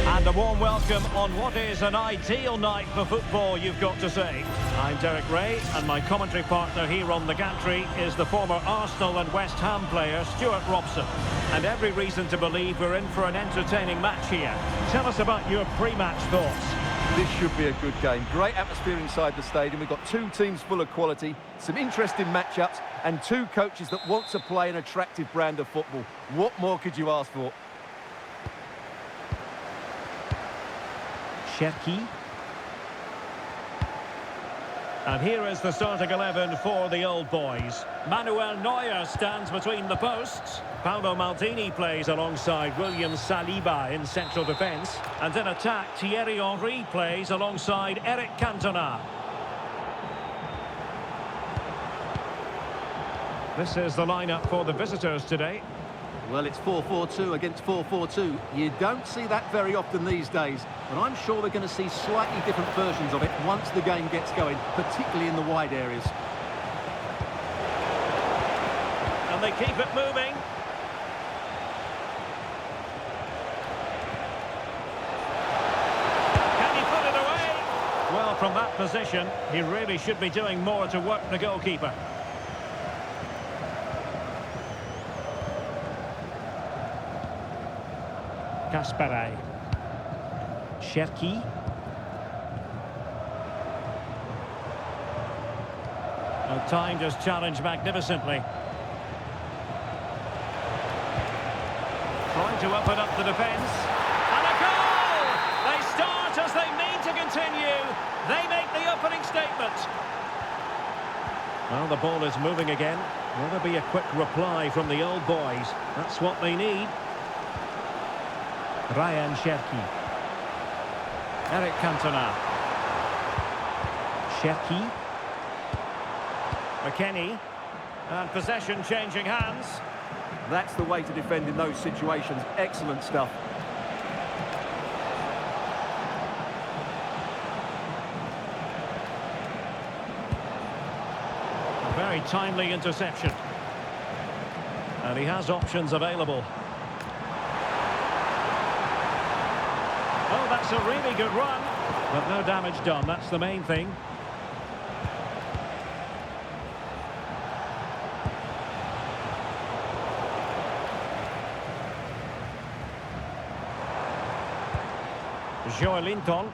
And a warm welcome on what is an ideal night for football, you've got to say. I'm Derek Ray, and my commentary partner here on the gantry is the former Arsenal and West Ham player, Stuart Robson. And every reason to believe we're in for an entertaining match here. Tell us about your pre-match thoughts. This should be a good game. Great atmosphere inside the stadium. We've got two teams full of quality, some interesting matchups, and two coaches that want to play an attractive brand of football. What more could you ask for? Cherki. And here is the starting 11 for the old boys. Manuel Neuer stands between the posts. Paolo Maldini plays alongside William Saliba in central defence. And in attack, Thierry Henry plays alongside Eric Cantona. This is the lineup for the visitors today. Well, it's 4-4-2 against 4-4-2. You don't see that very often these days, but I'm sure we're going to see slightly different versions of it once the game gets going, particularly in the wide areas. And they keep it moving. Can he put it away? Well, from that position, he really should be doing more to work the goalkeeper. Kasparay. Cherki. Timed his challenge magnificently. Trying to open up the defence. And a goal! They start as they mean to continue. They make the opening statement. Well, the ball is moving again. Will there be a quick reply from the old boys? That's what they need. Ryan Cherki. Eric Cantona. Cherki. McKennie. And possession changing hands. That's the way to defend in those situations. Excellent stuff. A very timely interception. And he has options available. Oh, that's a really good run. But no damage done, that's the main thing. Joelinton.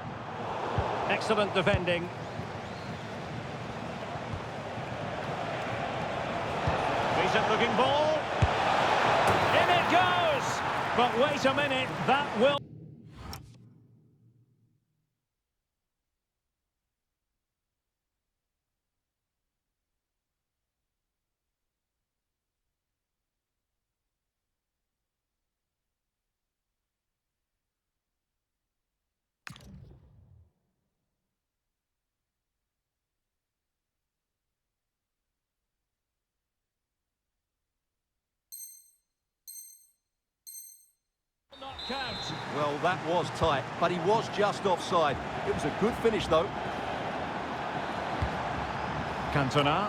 Excellent defending. Decent-looking ball. In it goes! But wait a minute, that will... not count. Well, that was tight, but he was just offside. It was a good finish, though. Cantona.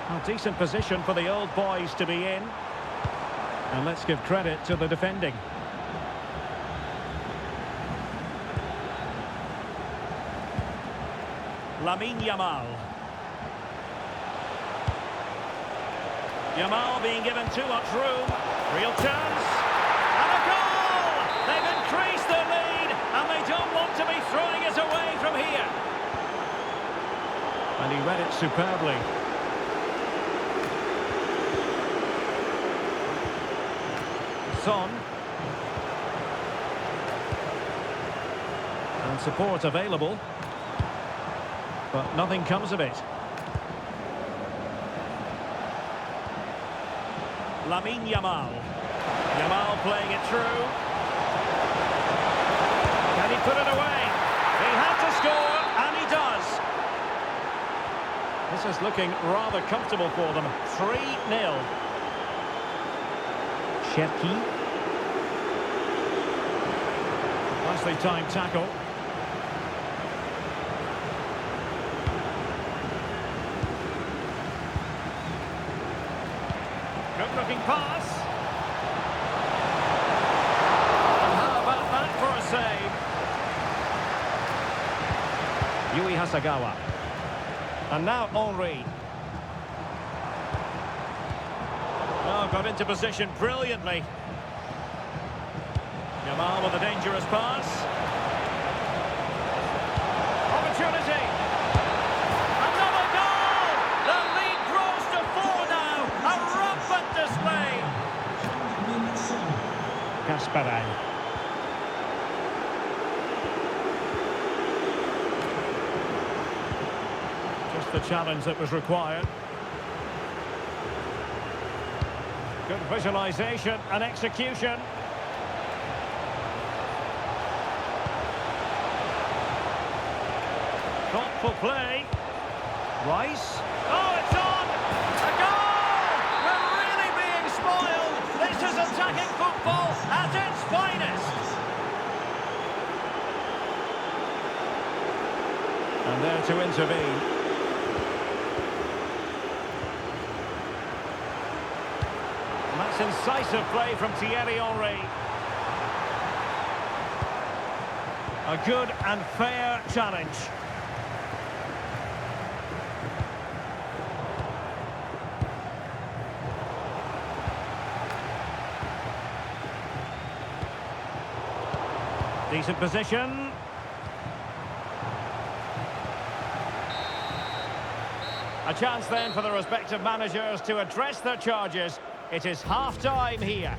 A decent position for the old boys to be in. And let's give credit to the defending. Lamine Yamal. Yamal being given too much room. Real chance. And a goal! They've increased their lead, and they don't want to be throwing it away from here. And he read it superbly. Son. And support available. But nothing comes of it. Lamine Yamal. Yamal playing it through. Can he put it away? He had to score, and he does. This is looking rather comfortable for them. 3-0. Cherki. Nicely timed tackle. Good-looking pass. And how about that for a save? Yui Hasagawa. And now Henry. Oh, got into position brilliantly. Yamal with a dangerous pass. Opportunity. Another goal! The lead grows to 4 now. A rampant display. Kasparay. Just the challenge that was required. Good visualization and execution. Thoughtful play. Rice. Oh, it's on! A goal! We're really being spoiled. This is attacking football at its finest. And there to intervene. And that's incisive play from Thierry Henry. A good and fair challenge. Decent position. A chance then for the respective managers to address their charges. It is half-time here.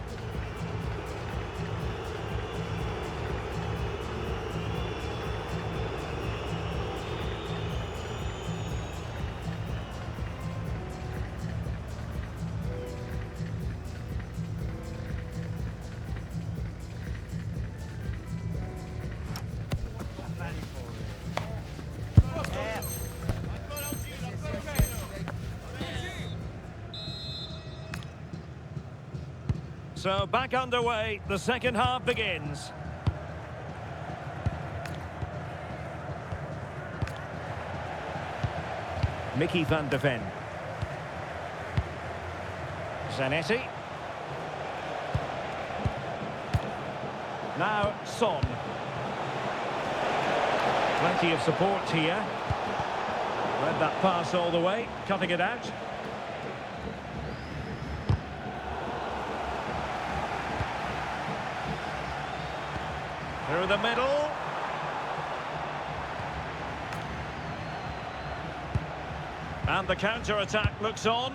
So back underway, the second half begins. Mickey van de Ven. Zanetti. Now Son. Plenty of support here. Read that pass all the way, cutting it out. Through the middle. And the counter-attack looks on.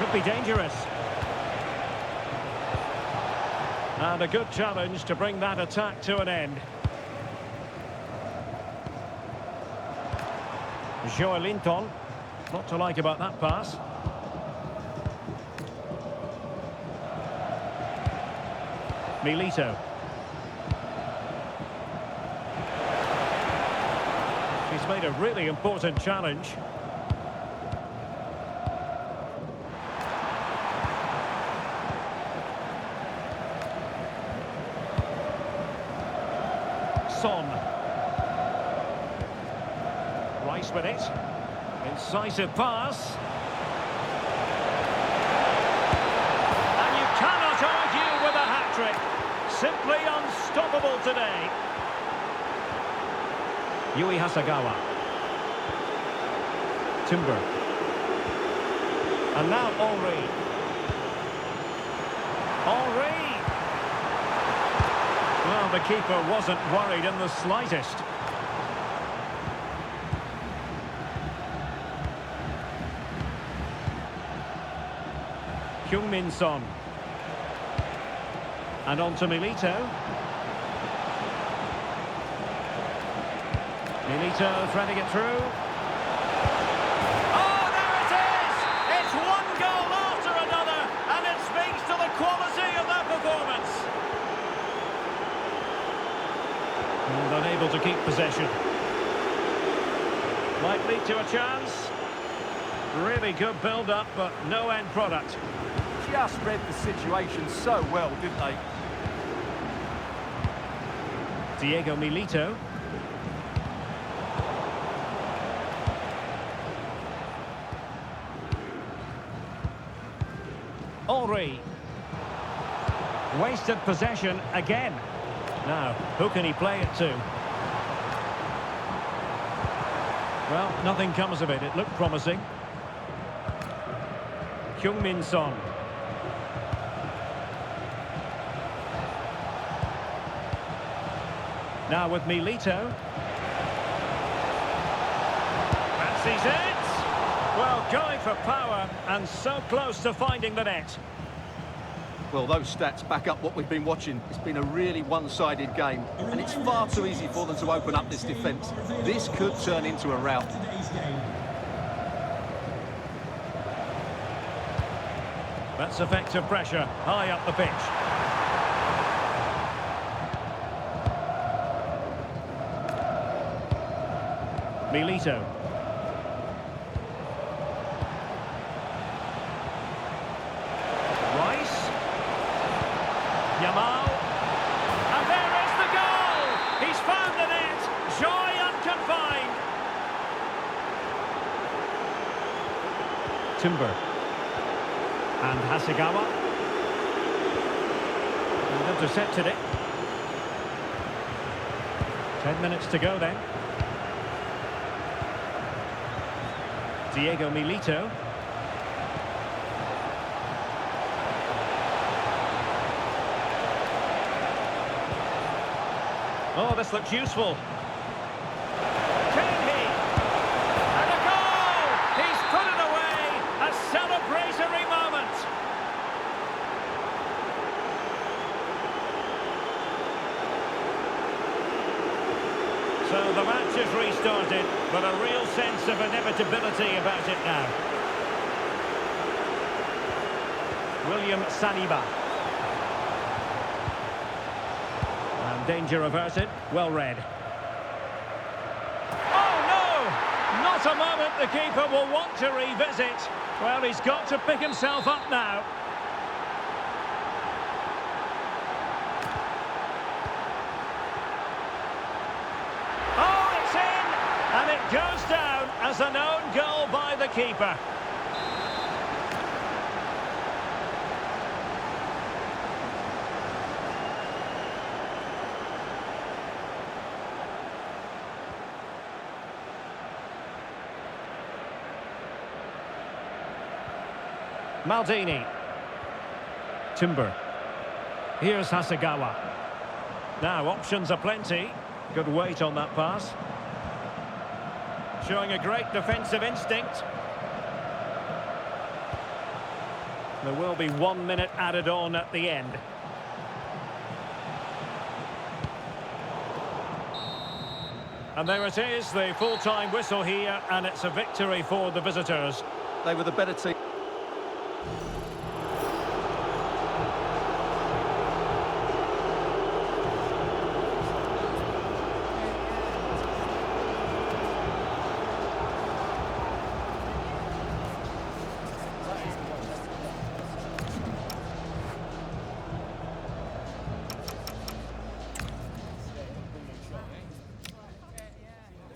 could be dangerous. And a good challenge to bring that attack to an end. Joelinton. Not to like about that pass. Milito. He's made a really important challenge. Son. Rice with it. Incisive pass. And you cannot argue with a hat-trick. Simply unstoppable today. Yui Hasegawa. Timber. And now Henry. Henry. Well, the keeper wasn't worried in the slightest. Heung-min Son. And on to Milito. Milito threading it through. Oh, there it is! It's one goal after another, and it speaks to the quality of their performance. And unable to keep possession. Might lead to a chance. Really good build-up, but no end product. Just read the situation so well, didn't they? Diego Milito. Henry. Wasted possession again. Now, who can he play it to? Well, nothing comes of it. It looked promising. Heung-min Son. Now with Milito. Fancies it. Well, going for power and so close to finding the net. Well, those stats back up what we've been watching. It's been a really one-sided game, and it's far too easy for them to open up this defence. This could turn into a rout. That's effective pressure, high up the pitch. Milito. Rice. Yamal. And there is the goal! He's found the net! Joy unconfined! Timber. And Hasegawa. And intercepted it. 10 minutes to go then. Diego Milito. Oh, this looks useful. Can he? And a goal! He's put it away! A celebratory moment! So the match is restarted, but a real sense of inevitability about it now. William Saliba. And danger averted, well read. Oh no! Not a moment the keeper will want to revisit. Well, he's got to pick himself up now. And it goes down as an own goal by the keeper. Maldini. Timber. Here's Hasegawa. Now, options are plenty. Good weight on that pass. Showing a great defensive instinct. There will be 1 minute added on at the end. And there it is, the full-time whistle here, and it's a victory for the visitors. They were the better team.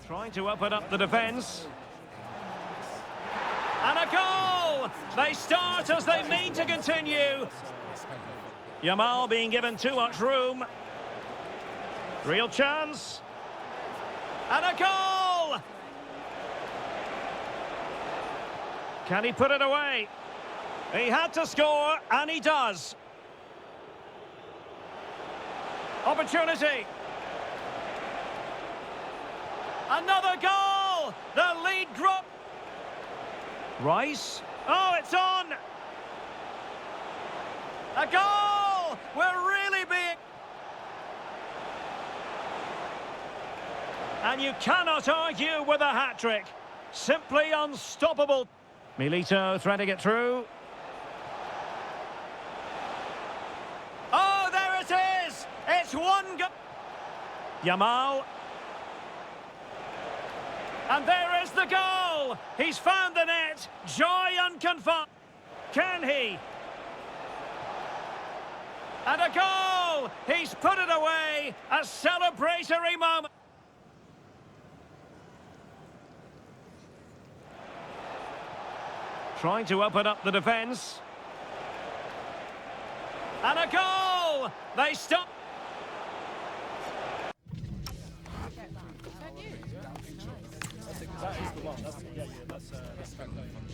Trying to open up the defence. And a goal! They start as they mean to continue. Yamal being given too much room. Real chance. And a goal! Can he put it away? He had to score, and he does. Opportunity. Another goal! The lead drop. Rice. Oh, it's on! A goal! We're really being... And you cannot argue with a hat-trick. Simply unstoppable. Milito threading it through. Oh, there it is! It's one goal. Yamal. And there is the goal! He's found the net! Joy unconfined! Can he? And a goal! He's put it away! A celebratory moment! Trying to open up the defence. And a goal! They stop... That is the one. That's the one.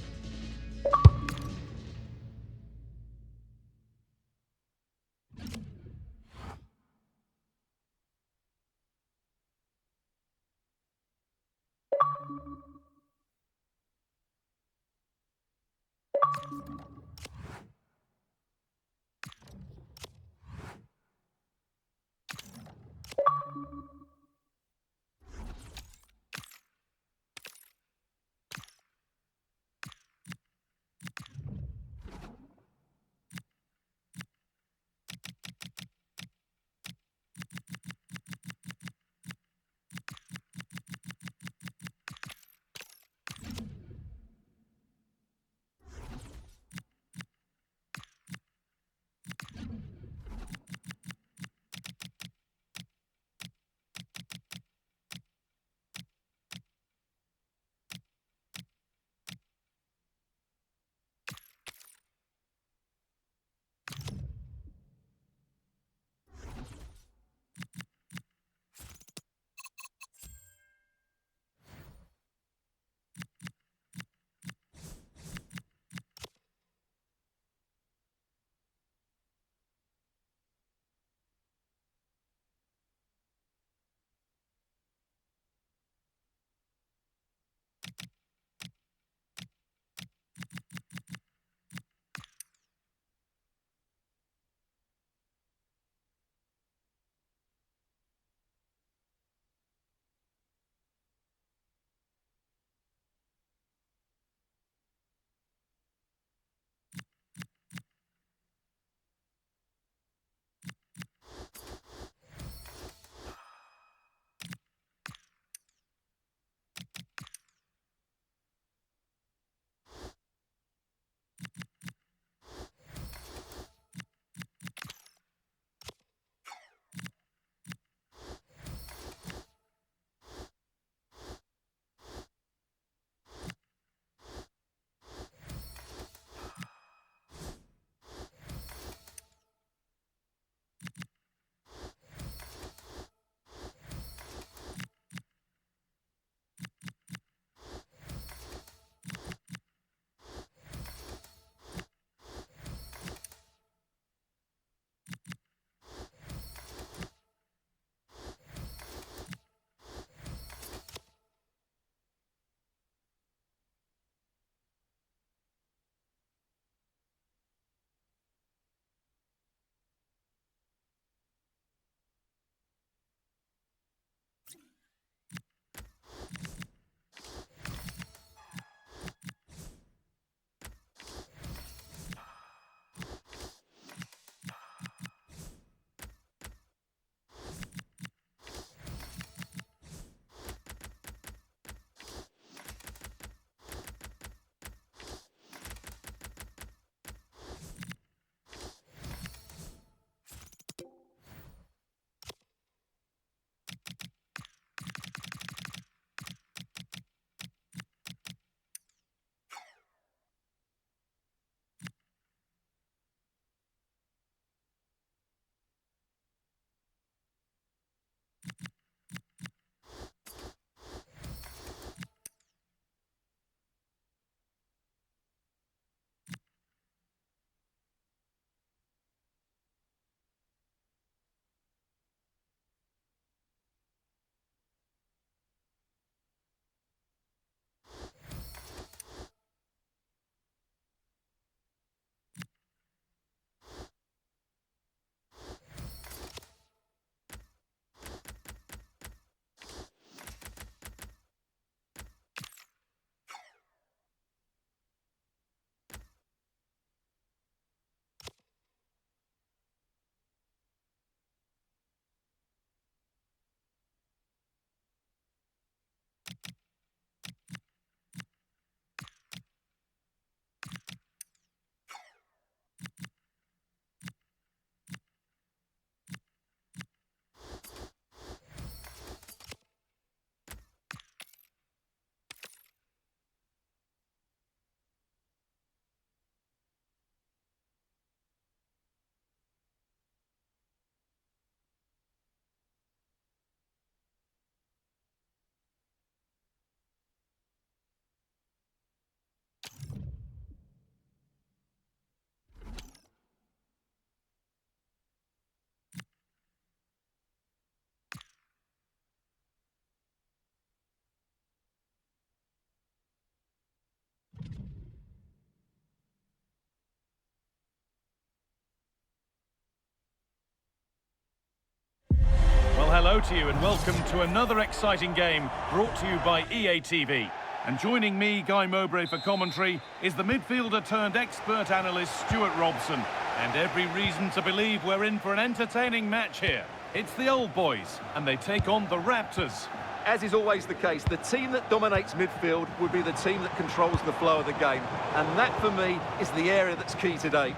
Hello to you and welcome to another exciting game brought to you by EA TV. And joining me, Guy Mowbray, for commentary is the midfielder turned expert analyst Stuart Robson. And every reason to believe we're in for an entertaining match here. It's the old boys and they take on the Raptors. As is always the case, the team that dominates midfield would be the team that controls the flow of the game. And that, for me, is the area that's key today.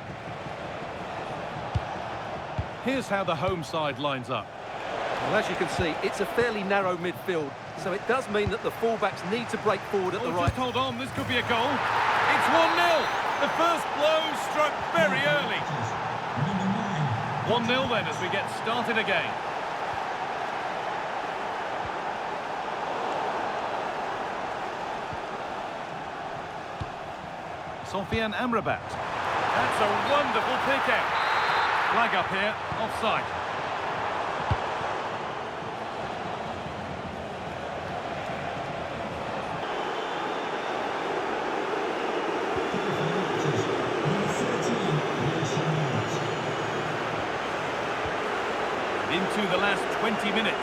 Here's how the home side lines up. Well, as you can see, it's a fairly narrow midfield, so it does mean that the fullbacks need to break forward at the right... Just hold on, this could be a goal. It's 1-0. The first blow struck very early. 1-0 then as we get started again. Sofian Amrabat. That's a wonderful pick out. Flag up here, offside. Into the last 20 minutes.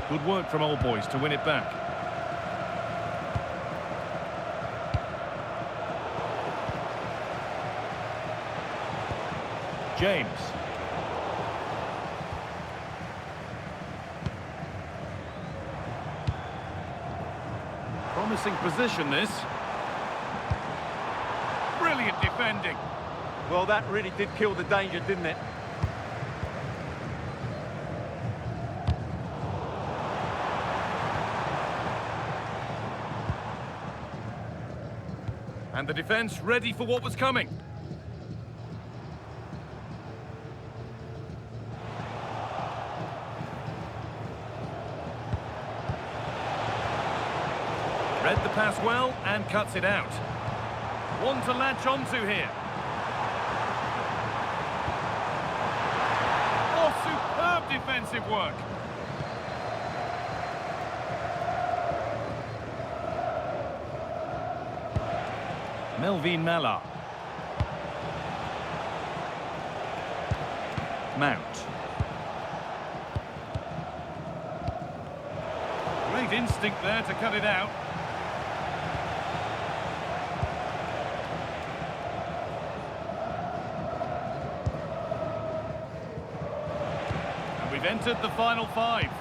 Good work from old boys to win it back. James. Promising position, this. Brilliant defending. Well, that really did kill the danger, didn't it? And the defence ready for what was coming. Read the pass well and cuts it out. One to latch onto here. Oh, superb defensive work. Melvin Mala. Mount. Great instinct there to cut it out. We've entered the final five.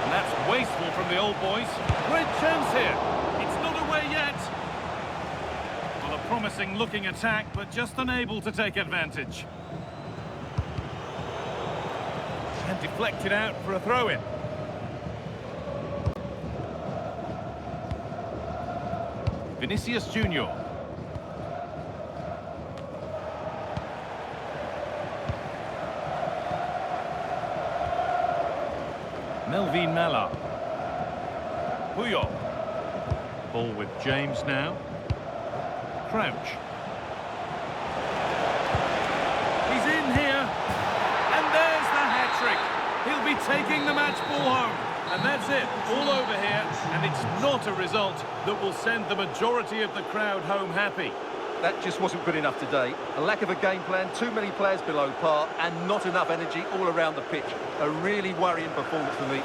And that's wasteful from the old boys. Great chance here. It's not away yet. Well, a promising looking attack, but just unable to take advantage. And deflected out for a throw-in. Vinicius Junior. Melvin Mala. Puyol. Ball with James now. Crouch. He's in here. And there's the hat-trick. He'll be taking the match ball home. And that's it, all over here. And it's not a result that will send the majority of the crowd home happy. That just wasn't good enough today. A lack of a game plan, too many players below par, and not enough energy all around the pitch. A really worrying performance for me.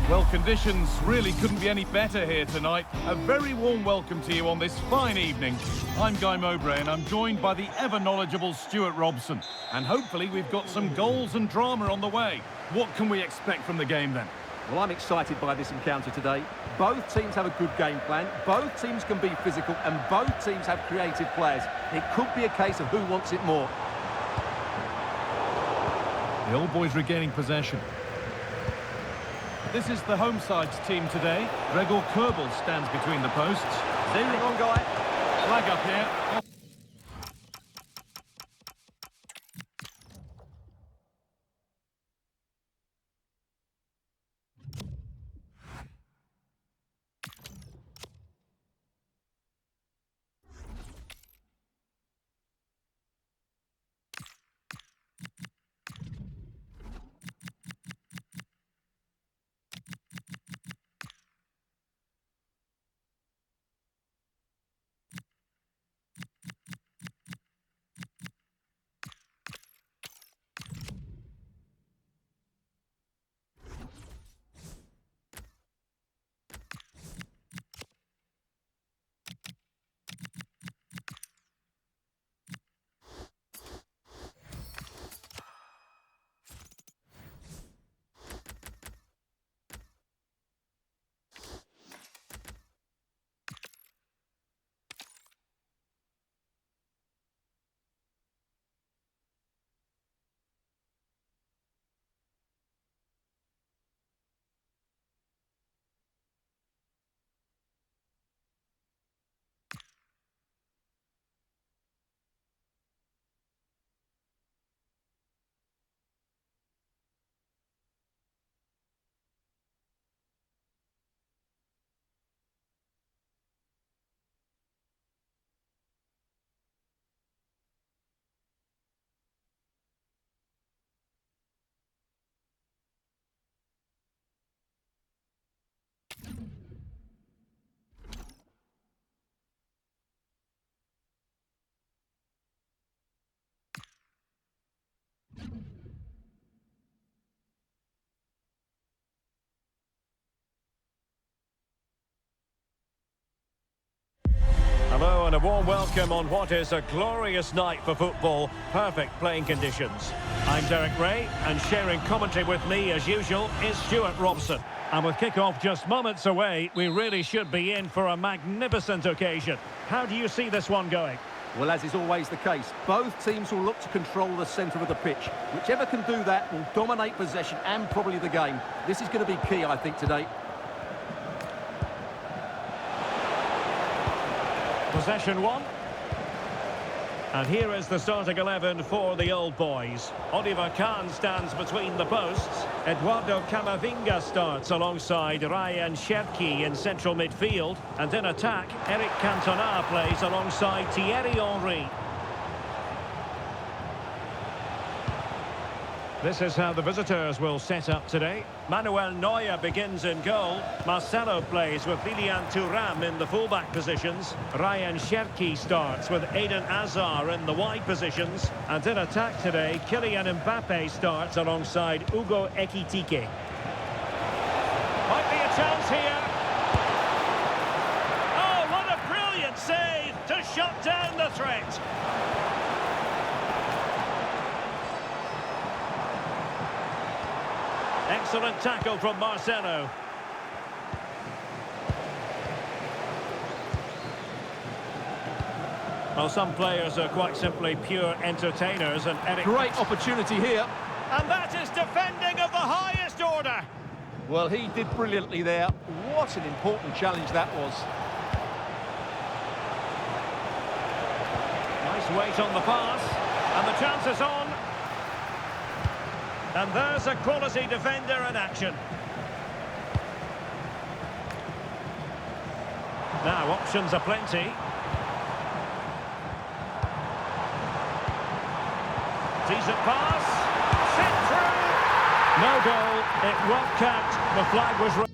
Well, conditions really couldn't be any better here tonight. A very warm welcome to you on this fine evening. I'm Guy Mowbray and I'm joined by the ever-knowledgeable Stuart Robson. And hopefully we've got some goals and drama on the way. What can we expect from the game then? Well, I'm excited by this encounter today. Both teams have a good game plan, both teams can be physical, and both teams have creative players. It could be a case of who wants it more. The old boys regaining possession. This is the home side's team today. Gregor Kerbel stands between the posts. Hang on, Guy. Flag up here. Hello and a warm welcome on what is a glorious night for football. Perfect playing conditions. I'm Derek Ray, and sharing commentary with me as usual is Stuart Robson. And with kick-off just moments away, we really should be in for a magnificent occasion. How do you see this one going? Well, as is always the case, both teams will look to control the centre of the pitch. Whichever can do that will dominate possession and probably the game. This is going to be key, I think, today. Possession one. And here is the starting 11 for the old boys. Oliver Kahn stands between the posts. Eduardo Camavinga starts alongside Ryan Cherki in central midfield. And in attack, Eric Cantona plays alongside Thierry Henry. This is how the visitors will set up today. Manuel Neuer begins in goal. Marcelo plays with Lilian Thuram in the fullback positions. Ryan Cherki starts with Eden Hazard in the wide positions. And in attack today, Kylian Mbappe starts alongside Hugo Ekitike. Might be a chance here. Oh, what a brilliant save to shut down the threat. Excellent tackle from Marcelo. Well, some players are quite simply pure entertainers, and Eric... Great opportunity here. And that is defending of the highest order. Well, he did brilliantly there. What an important challenge that was. Nice weight on the pass. And the chance is on. And there's a quality defender in action. Now, options are plenty. Decent pass. Sent through. No goal. It won't count. The flag was raised.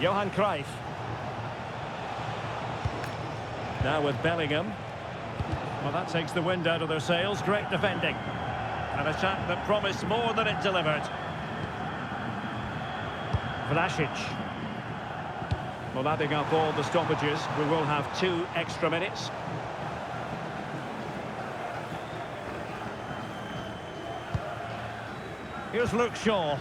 Johan Cruyff. Now with Bellingham. Well, that takes the wind out of their sails. Great defending. An attack that promised more than it delivered. Vlasic. Well, adding up all the stoppages, we will have 2 extra minutes. Here's Luke Shaw.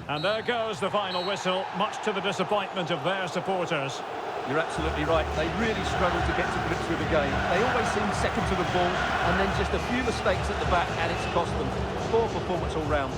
And there goes the final whistle, much to the disappointment of their supporters. You're absolutely right. They really struggled to get to grips with the game. They always seem second to the ball, and then just a few mistakes at the back, and it's cost them. Poor performance all round.